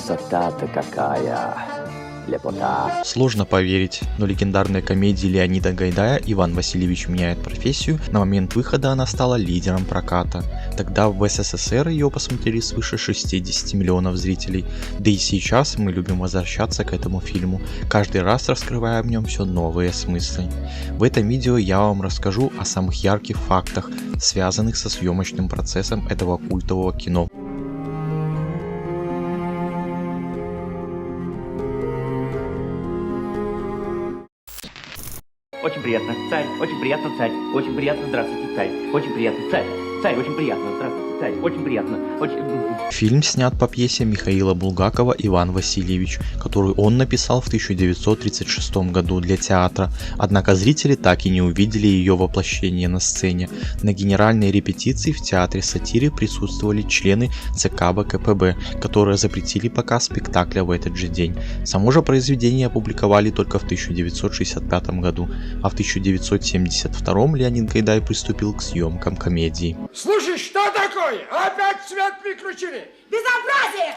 красота-то какая! Лепота. Сложно поверить, но легендарная комедия Леонида Гайдая «Иван Васильевич меняет профессию» на момент выхода она стала лидером проката. Тогда в СССР ее посмотрели свыше 60 миллионов зрителей. Да и сейчас мы любим возвращаться к этому фильму, каждый раз раскрывая в нем все новые смыслы. В этом видео я вам расскажу о самых ярких фактах, связанных со съемочным процессом этого культового кино. Очень приятно, царь, очень приятно, царь, очень приятно, здравствуйте, царь, очень приятно, царь, царь, очень приятно, здравствуйте, царь, очень приятно, очень... Фильм снят по пьесе Михаила Булгакова «Иван Васильевич», которую он написал в 1936 году для театра, однако зрители так и не увидели ее воплощение на сцене. На генеральной репетиции в театре сатиры присутствовали члены ЦК ВКПБ, которые запретили показ спектакля в этот же день. Само же произведение опубликовали только в 1965 году, а в 1972 Леонид Гайдай приступил к съемкам комедии. Слушай, что такое? Опять свет выключили! Безобразие!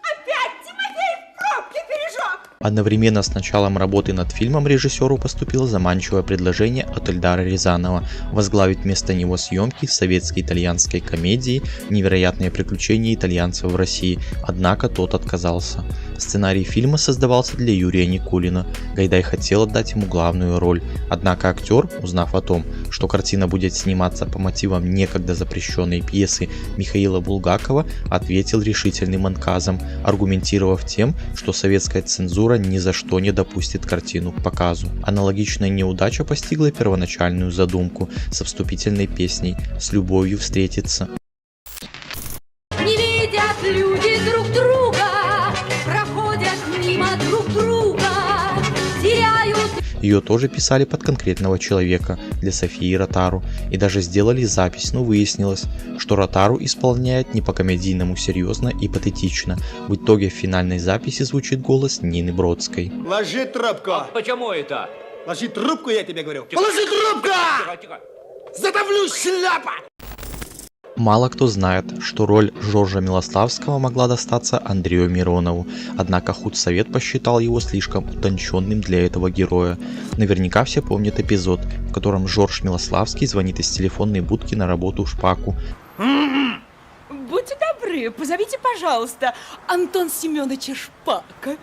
Опять Тимофей в пробке пережег! Одновременно с началом работы над фильмом режиссеру поступило заманчивое предложение от Эльдара Рязанова возглавить вместо него съемки советско-итальянской комедии «Невероятные приключения итальянцев в России», однако тот отказался. Сценарий фильма создавался для Юрия Никулина. Гайдай хотел отдать ему главную роль, однако актер, узнав о том, что картина будет сниматься по мотивам некогда запрещенной пьесы Михаила Булгакова, ответил решительным отказом, аргументировав тем, что советская цензура ни за что не допустит картину к показу. Аналогичная неудача постигла первоначальную задумку со вступительной песней «С любовью встретиться». Не видят люди друг друга, проходят мимо друг друга, теряют... Ее тоже писали под конкретного человека, для Софии Ротару, и даже сделали запись, но выяснилось, что Ротару исполняет не по-комедийному серьезно и патетично. В итоге в финальной записи звучит голос Нины Бродской. Ложи трубку! Почему это? Ложи трубку, я тебе говорю! Положи трубку! Тихо, тихо. Задавлю, шляпа! Мало кто знает, что роль Жоржа Милославского могла достаться Андрею Миронову, однако худсовет посчитал его слишком утонченным для этого героя. Наверняка все помнят эпизод, в котором Жорж Милославский звонит из телефонной будки на работу в Шпаку. Будьте добры, позовите, пожалуйста, Антон Семеновича Шпака.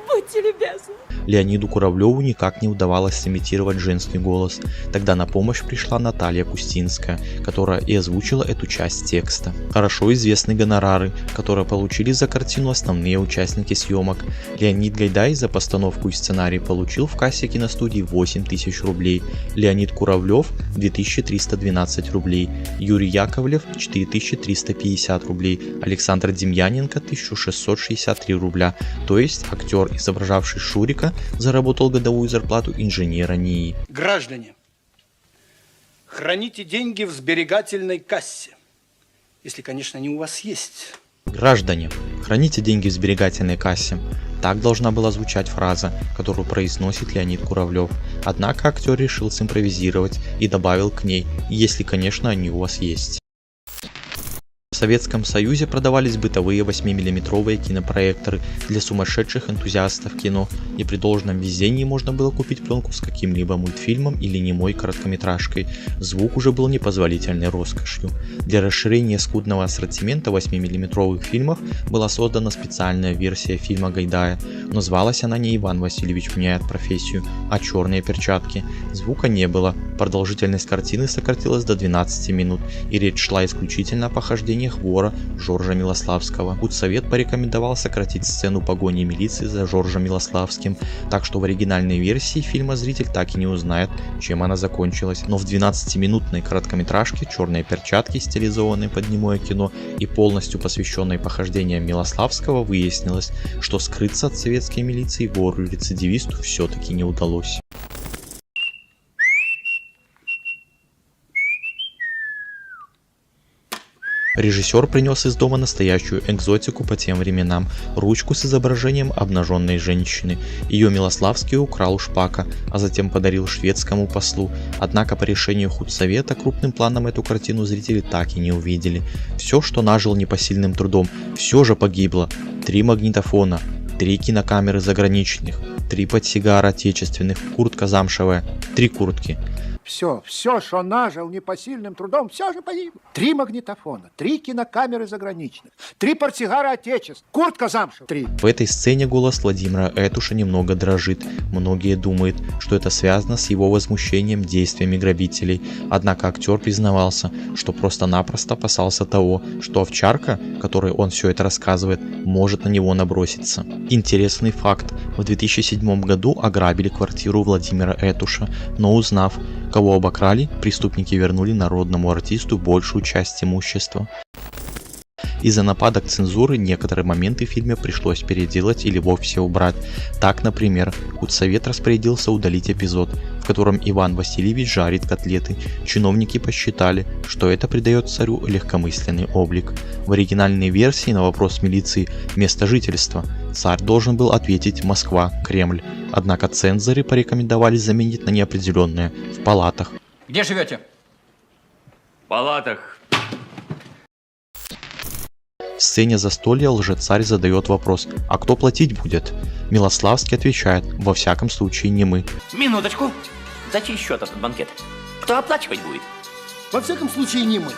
Будьте любезны. Леониду Куравлеву никак не удавалось сымитировать женский голос. Тогда на помощь пришла Наталья Кустинская, которая и озвучила эту часть текста. Хорошо известны гонорары, которые получили за картину основные участники съемок. Леонид Гайдай за постановку и сценарий получил в кассе киностудии 8000 рублей, Леонид Куравлев 2312 рублей, Юрий Яковлев 4350 рублей, Александр Демьяненко 1663 рубля, то есть актер, изображавший Шурика, заработал годовую зарплату инженера НИИ. Граждане, храните деньги в сберегательной кассе, если, конечно, они у вас есть. Граждане, храните деньги в сберегательной кассе. Так должна была звучать фраза, которую произносит Леонид Куравлев. Однако актер решил симпровизировать и добавил к ней, если, конечно, они у вас есть. В Советском Союзе продавались бытовые 8-миллиметровые кинопроекторы для сумасшедших энтузиастов кино, и при должном везении можно было купить пленку с каким-либо мультфильмом или немой короткометражкой. Звук уже был непозволительной роскошью. Для расширения скудного ассортимента 8-миллиметровых фильмов была создана специальная версия фильма Гайдая, но звалась она не «Иван Васильевич меняет профессию», а «Черные перчатки». Звука не было, продолжительность картины сократилась до 12 минут, и речь шла исключительно о похождениях вора Жоржа Милославского. Худсовет порекомендовал сократить сцену погони милиции за Жоржем Милославским, так что в оригинальной версии фильма зритель так и не узнает, чем она закончилась. Но в 12-минутной короткометражке «Черные перчатки», стилизованной под немое кино и полностью посвященной похождениям Милославского, выяснилось, что скрыться от советской милиции вору-рецидивисту все-таки не удалось. Режиссер принес из дома настоящую экзотику по тем временам, ручку с изображением обнаженной женщины. Ее Милославский украл у Шпака, а затем подарил шведскому послу. Однако по решению худсовета крупным планом эту картину зрители так и не увидели. Все, что нажил непосильным трудом, все же погибло. 3 магнитофона, 3 кинокамеры заграничных, 3 портсигара отечественных, куртка замшевая, 3 куртки. Все, что нажил непосильным трудом, все же погибло. 3 магнитофона, 3 кинокамеры заграничных, 3 портсигара отечеств, куртка замшевая, 3. В этой сцене голос Владимира Этуша немного дрожит. Многие думают, что это связано с его возмущением действиями грабителей. Однако актер признавался, что просто-напросто опасался того, что овчарка, которой он все это рассказывает, может на него наброситься. Интересный факт. В 2007 году ограбили квартиру Владимира Этуша, но узнав, кого обокрали, преступники вернули народному артисту большую часть имущества. Из-за нападок цензуры некоторые моменты в фильме пришлось переделать или вовсе убрать. Так, например, худсовет распорядился удалить эпизод, в котором Иван Васильевич жарит котлеты. Чиновники посчитали, что это придает царю легкомысленный облик. В оригинальной версии на вопрос милиции «место жительства» царь должен был ответить «Москва, Кремль». Однако цензоры порекомендовали заменить на неопределенное «в палатах». Где живете? В палатах. В сцене застолья лжецарь задает вопрос: «А кто платить будет?» Милославский отвечает: «Во всяком случае не мы». Минуточку. За чей счет этот банкет? Кто оплачивать будет? Во всяком случае, не мы.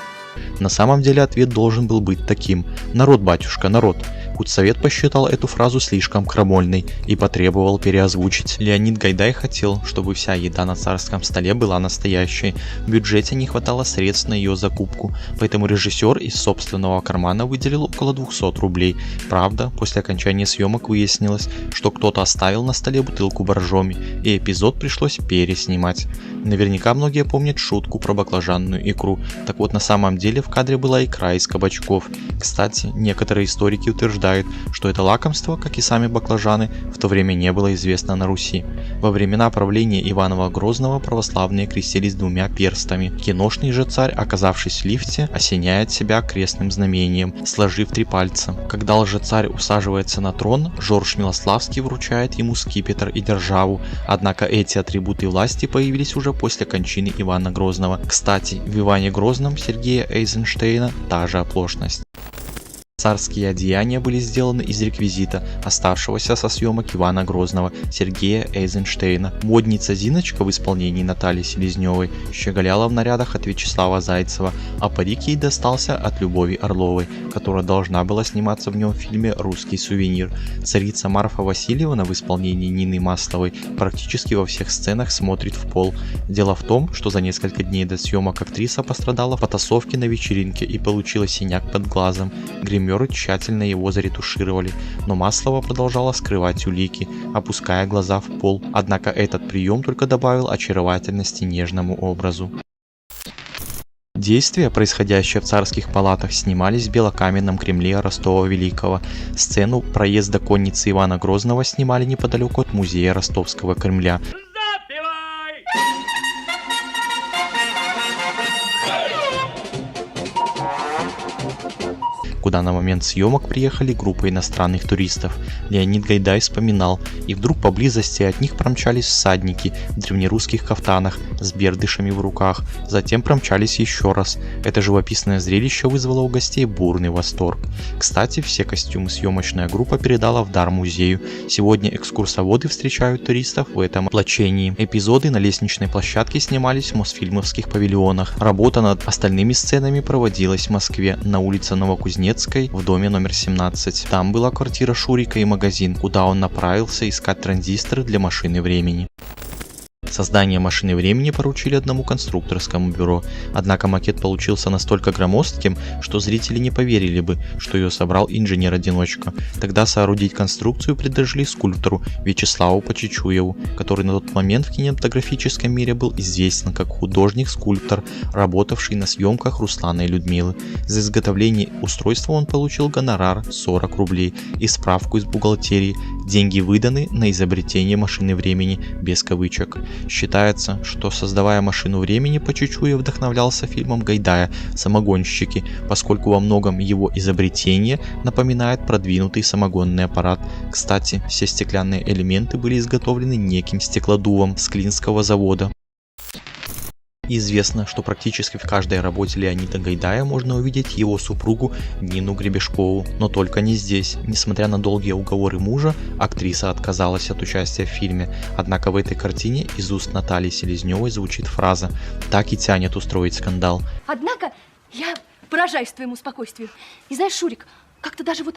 На самом деле ответ должен был быть таким: «Народ, батюшка, народ». Худсовет посчитал эту фразу слишком крамольной и потребовал переозвучить. Леонид Гайдай хотел, чтобы вся еда на царском столе была настоящей. В бюджете не хватало средств на ее закупку, поэтому режиссер из собственного кармана выделил около 200 рублей. Правда, после окончания съемок выяснилось, что кто-то оставил на столе бутылку боржоми, и эпизод пришлось переснимать. Наверняка многие помнят шутку про баклажанную икру. Так вот, на самом деле в кадре была икра из кабачков. Кстати, некоторые историки утверждают, что это лакомство, как и сами баклажаны, в то время не было известно на Руси. Во времена правления Ивана Грозного православные крестились 2 перстами. Киношный же царь, оказавшись в лифте, осеняет себя крестным знамением, сложив 3 пальца. Когда лжецарь усаживается на трон, Жорж Милославский вручает ему скипетр и державу, однако эти атрибуты власти появились уже после кончины Ивана Грозного. Кстати, в Иване Грозном Сергея Эйзенштейна та же оплошность. Царские одеяния были сделаны из реквизита, оставшегося со съемок Ивана Грозного, Сергея Эйзенштейна. Модница Зиночка в исполнении Натальи Селезневой щеголяла в нарядах от Вячеслава Зайцева, а парик ей достался от Любови Орловой, которая должна была сниматься в нем в фильме «Русский сувенир». Царица Марфа Васильевна в исполнении Нины Масловой практически во всех сценах смотрит в пол. Дело в том, что за несколько дней до съемок актриса пострадала в потасовке на вечеринке и получила синяк под глазом. Гримеры тщательно его заретушировали, но Маслова продолжала скрывать улики, опуская глаза в пол, однако этот прием только добавил очаровательности нежному образу. Действия, происходящие в царских палатах, снимались в белокаменном Кремле Ростова-Великого. Сцену проезда конницы Ивана Грозного снимали неподалеку от музея Ростовского Кремля. Куда на момент съемок приехали группы иностранных туристов. Леонид Гайдай вспоминал, и вдруг поблизости от них промчались всадники в древнерусских кафтанах с бердышами в руках, затем промчались еще раз. Это живописное зрелище вызвало у гостей бурный восторг. Кстати, все костюмы съемочная группа передала в дар музею. Сегодня экскурсоводы встречают туристов в этом облачении. Эпизоды на лестничной площадке снимались в Мосфильмовских павильонах. Работа над остальными сценами проводилась в Москве на улице Новокузнецкой в доме номер 17. Там была квартира Шурика и магазин, куда он направился искать транзисторы для машины времени. Создание машины времени поручили одному конструкторскому бюро, однако макет получился настолько громоздким, что зрители не поверили бы, что ее собрал инженер-одиночка. Тогда соорудить конструкцию предложили скульптору Вячеславу Почечуеву, который на тот момент в кинематографическом мире был известен как художник-скульптор, работавший на съемках Руслана и Людмилы. За изготовление устройства он получил гонорар 40 рублей и справку из бухгалтерии. Деньги выданы на изобретение машины времени без кавычек. Считается, что создавая машину времени, Почечуя вдохновлялся фильмом Гайдая «Самогонщики», поскольку во многом его изобретение напоминает продвинутый самогонный аппарат. Кстати, все стеклянные элементы были изготовлены неким стеклодувом с Клинского завода. Известно, что практически в каждой работе Леонида Гайдая можно увидеть его супругу Нину Гребешкову, но только не здесь. Несмотря на долгие уговоры мужа, актриса отказалась от участия в фильме. Однако в этой картине из уст Натальи Селезневой звучит фраза «Так и тянет устроить скандал». Однако я поражаюсь твоему спокойствию. И знаешь, Шурик, как-то даже вот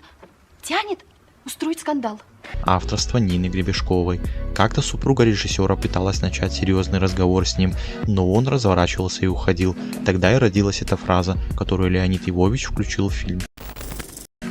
тянет устроить скандал. Авторство Нины Гребешковой. Как-то супруга режиссера пыталась начать серьезный разговор с ним, но он разворачивался и уходил. Тогда и родилась эта фраза, которую Леонид Львович включил в фильм.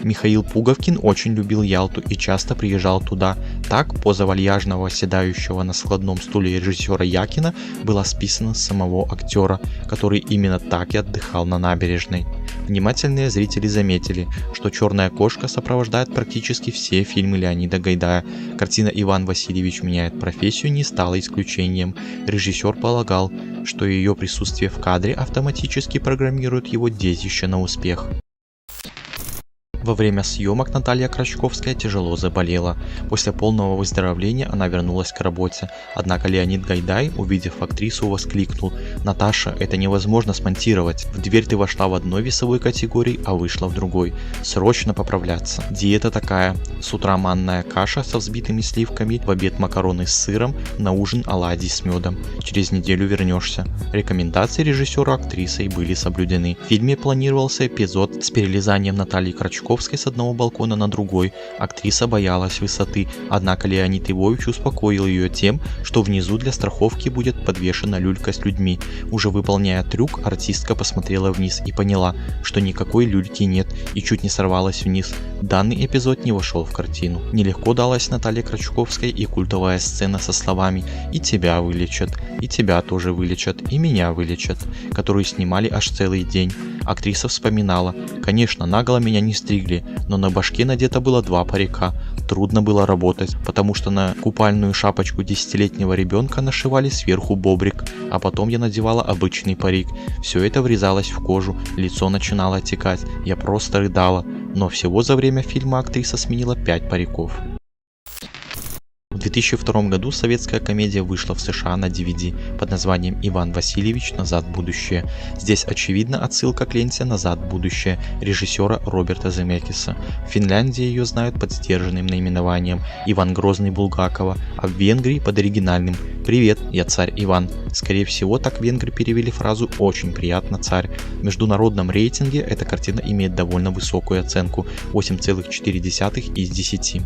Михаил Пуговкин очень любил Ялту и часто приезжал туда. Так, поза вальяжного, оседающего на складном стуле режиссера Якина была списана с самого актера, который именно так и отдыхал на набережной. Внимательные зрители заметили, что «Черная кошка» сопровождает практически все фильмы Леонида Гайдая. Картина «Иван Васильевич меняет профессию» не стала исключением. Режиссер полагал, что ее присутствие в кадре автоматически программирует его детище на успех. Во время съемок Наталья Крачковская тяжело заболела. После полного выздоровления она вернулась к работе. Однако Леонид Гайдай, увидев актрису, воскликнул: «Наташа, это невозможно смонтировать. В дверь ты вошла в одной весовой категории, а вышла в другой. Срочно поправляться. Диета такая: с утра манная каша со взбитыми сливками, в обед макароны с сыром, на ужин оладьи с медом. Через неделю вернешься». Рекомендации режиссера актрисой были соблюдены. В фильме планировался эпизод с перелезанием Натальи Крачковской с одного балкона на другой. Актриса боялась высоты, однако Леонид Львович успокоил ее тем, что внизу для страховки будет подвешена люлька с людьми. Уже выполняя трюк, артистка посмотрела вниз и поняла, что никакой люльки нет, и чуть не сорвалась вниз. Данный эпизод не вошел в картину. Нелегко далась Наталье Крачковской и культовая сцена со словами «И тебя вылечат, и тебя тоже вылечат, и меня вылечат», которую снимали аж целый день. Актриса вспоминала: «Конечно, наголо меня не стригли, но на башке надето было 2 парика. Трудно было работать, потому что на купальную шапочку 10-летнего ребенка нашивали сверху бобрик, а потом я надевала обычный парик. Все это врезалось в кожу, лицо начинало отекать, я просто рыдала». Но всего за время фильма актриса сменила 5 париков. В 2002 году советская комедия вышла в США на DVD под названием «Иван Васильевич. Назад в будущее». Здесь очевидна отсылка к ленте «Назад в будущее» режиссера Роберта Земекиса. В Финляндии ее знают под сдержанным наименованием «Иван Грозный Булгакова», а в Венгрии под оригинальным «Привет, я царь Иван». Скорее всего, так венгры перевели фразу «Очень приятно, царь». В международном рейтинге эта картина имеет довольно высокую оценку – 8,4 из 10.